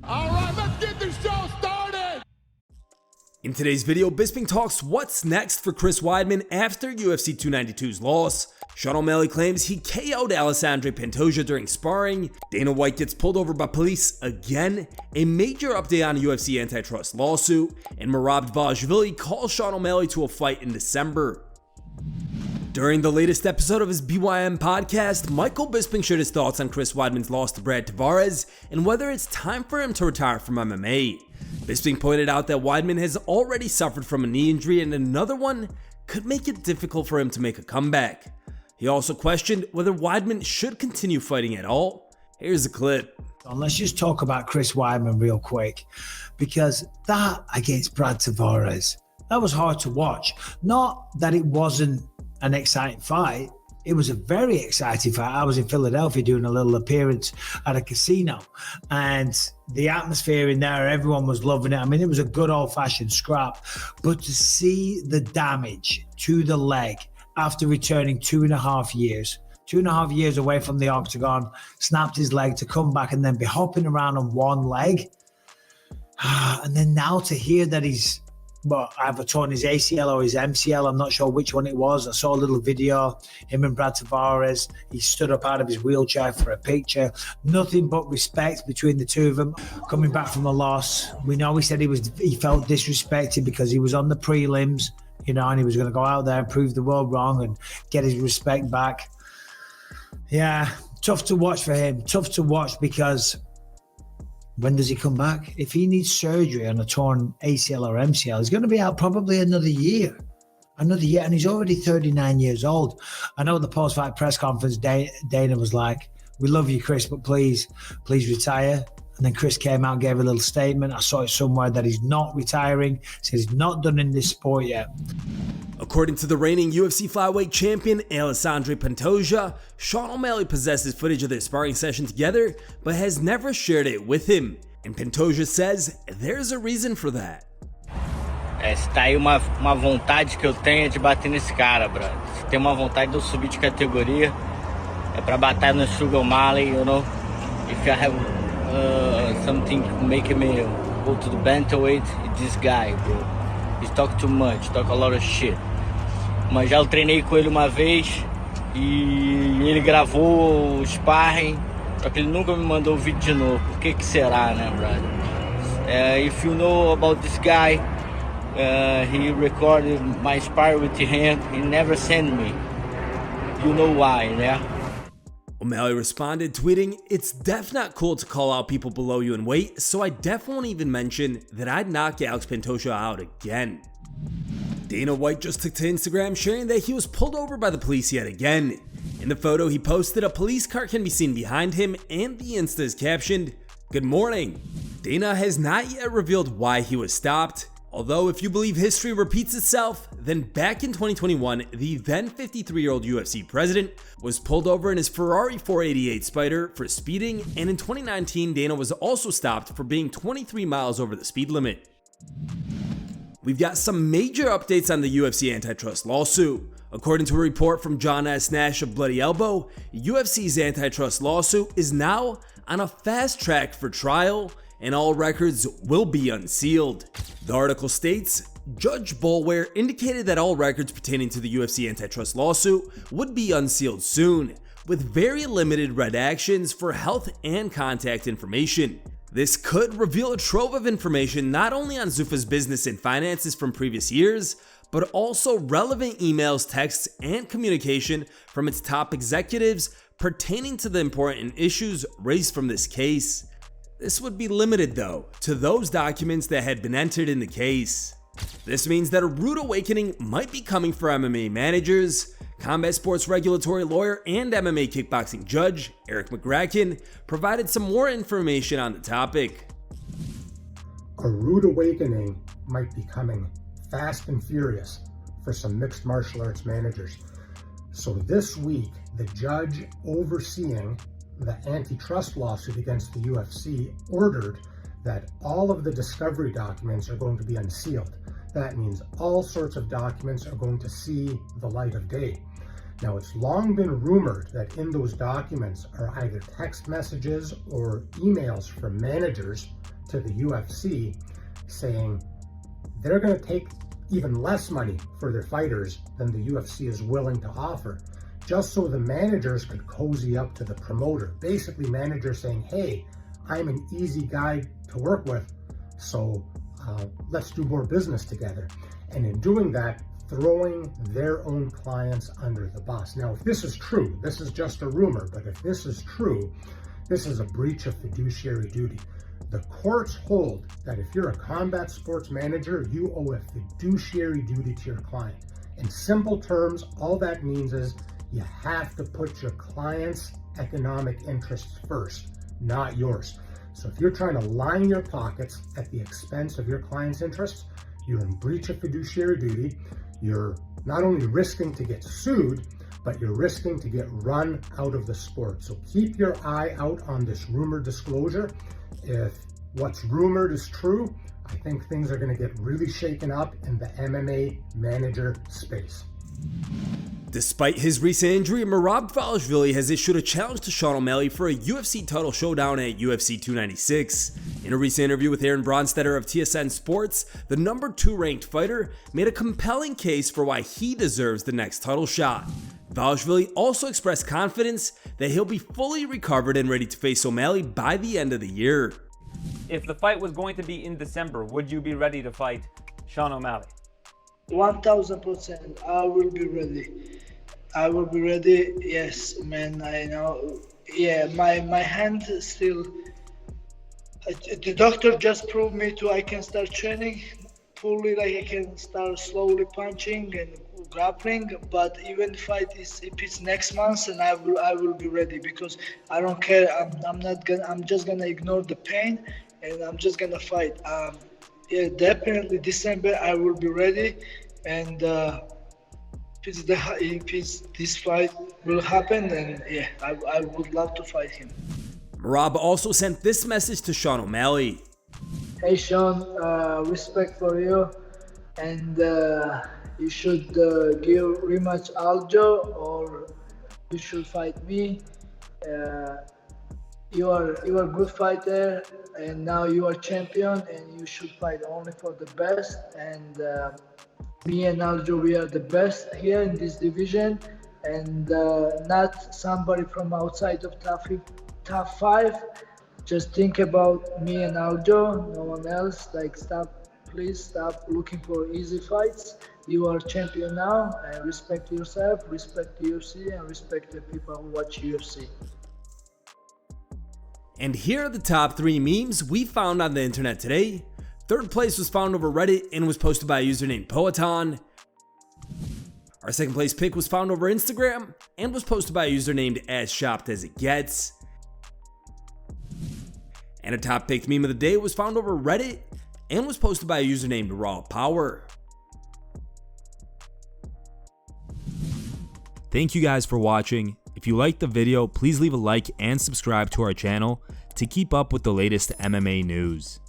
All right, let's get this show started! In today's video, Bisping talks what's next for Chris Weidman after UFC 292's loss. Sean O'Malley claims he KO'd Alexandre Pantoja during sparring. Dana White gets pulled over by police again. A major update on a UFC antitrust lawsuit. And Merab Dvalishvili calls Sean O'Malley to a fight in December. During the latest episode of his BYM podcast, Michael Bisping shared his thoughts on Chris Weidman's loss to Brad Tavares and whether it's time for him to retire from MMA. Bisping pointed out that Weidman has already suffered from a knee injury and another one could make it difficult for him to make a comeback. He also questioned whether Weidman should continue fighting at all. Here's a clip. Let's just talk about Chris Weidman real quick, because that against Brad Tavares, that was hard to watch. Not that it wasn't an exciting fight. It was a very exciting fight. I was in Philadelphia doing a little appearance at a casino, and the atmosphere in there, everyone was loving it. I mean, it was a good old-fashioned scrap. But to see the damage to the leg after returning 2.5 years away from the octagon, snapped his leg to come back and then be hopping around on one leg. And then now to hear that he's either torn his ACL or his MCL, I'm not sure which one it was. I saw a little video, him and Brad Tavares. He stood up out of his wheelchair for a picture. Nothing but respect between the two of them. Coming back from a loss, we know he said he felt disrespected because he was on the prelims, and he was going to go out there and prove the world wrong and get his respect back. Yeah, tough to watch for him. Tough to watch because when does he come back? If he needs surgery on a torn ACL or MCL, he's going to be out probably another year. And he's already 39 years old. I know at the post-fight press conference, Dana was like, "We love you, Chris, but please retire." And then Chris came out and gave a little statement. I saw it somewhere that he's not retiring. Says he's not done in this sport yet. According to the reigning UFC flyweight champion Alexandre Pantoja, Sean O'Malley possesses footage of their sparring session together, but has never shared it with him. And Pantoja says there's a reason for that. Se tá aí uma vontade que eu tenho de bater nesse cara, brother. Se tem uma vontade de eu subir de categoria, é pra bater no Sugar O'Malley, If I have something making me go to the bantamweight, it's this guy, bro. He's talk too much, talk a lot of shit. Mas já eu treinei com ele uma vez e ele gravou o sparring, só que ele nunca me mandou o vídeo de novo. Por que será, né, brother? If you know about this guy, he recorded my sparring with him, he never sent me. You know why, né? O'Malley responded, tweeting, "It's def not cool to call out people below you in weight, so I def won't even mention that I'd knock Alex Pantoja out again." Dana White just took to Instagram, sharing that he was pulled over by the police yet again. In the photo he posted, a police car can be seen behind him, and the Insta is captioned, "Good morning." Dana has not yet revealed why he was stopped. Although, if you believe history repeats itself, then back in 2021, the then 53-year-old UFC president was pulled over in his Ferrari 488 Spider for speeding, and in 2019, Dana was also stopped for being 23 miles over the speed limit. We've got some major updates on the UFC antitrust lawsuit. According to a report from John S. Nash of Bloody Elbow, UFC's antitrust lawsuit is now on a fast track for trial, and all records will be unsealed. The article states, Judge Boulware indicated that all records pertaining to the UFC antitrust lawsuit would be unsealed soon, with very limited redactions for health and contact information. This could reveal a trove of information not only on Zuffa's business and finances from previous years, but also relevant emails, texts, and communication from its top executives pertaining to the important issues raised from this case. This would be limited, though, to those documents that had been entered in the case. This means that a rude awakening might be coming for MMA managers. Combat sports regulatory lawyer and MMA kickboxing judge Eric McGracken provided some more information on the topic. A rude awakening might be coming fast and furious for some mixed martial arts managers. So this week, the judge overseeing the antitrust lawsuit against the UFC ordered that all of the discovery documents are going to be unsealed. That means all sorts of documents are going to see the light of day. Now, it's long been rumored that in those documents are either text messages or emails from managers to the UFC saying they're going to take even less money for their fighters than the UFC is willing to offer, just so the managers could cozy up to the promoter. Basically, managers saying, hey, I'm an easy guy to work with, so let's do more business together. And in doing that, throwing their own clients under the bus. Now, if this is true, this is just a rumor, but if this is true, this is a breach of fiduciary duty. The courts hold that if you're a combat sports manager, you owe a fiduciary duty to your client. In simple terms, all that means is you have to put your client's economic interests first, not yours. So if you're trying to line your pockets at the expense of your client's interests, you're in breach of fiduciary duty. You're not only risking to get sued, but you're risking to get run out of the sport. So keep your eye out on this rumor disclosure. If what's rumored is true, I think things are going to get really shaken up in the MMA manager space. Despite his recent injury, Merab Dvalishvili has issued a challenge to Sean O'Malley for a UFC title showdown at UFC 296. In a recent interview with Aaron Bronstetter of TSN Sports, the number 2 ranked fighter made a compelling case for why he deserves the next title shot. Dvalishvili also expressed confidence that he'll be fully recovered and ready to face O'Malley by the end of the year. If the fight was going to be in December, would you be ready to fight Sean O'Malley? 1000%. I will be ready. I will be ready. Yes, man. I know. Yeah, my hand is still. The doctor just proved me I can start training fully. Like I can start slowly punching and grappling. But even if it's next month, and I will be ready because I don't care. I'm just gonna ignore the pain, and I'm just gonna fight. Yeah, definitely December I will be ready, and if this fight will happen, then yeah, I would love to fight him. Merab also sent this message to Sean O'Malley. Hey Sean, respect for you, and you should give rematch Aljo, or you should fight me. You are a good fighter, and now you are champion, and you should fight only for the best. And me and Aljo, we are the best here in this division, and not somebody from outside of top 5. Just think about me and Aljo, no one else. Like, please stop looking for easy fights. You are champion now, and respect yourself, respect UFC, and respect the people who watch UFC. And here are the top 3 memes we found on the internet today. 3rd place was found over Reddit and was posted by a user named Poeton. Our 2nd place pick was found over Instagram and was posted by a user named As Shopped As It Gets. And a top picked meme of the day was found over Reddit and was posted by a user named Raw Power. Thank you guys for watching. If you liked the video, please leave a like and subscribe to our channel to keep up with the latest MMA news.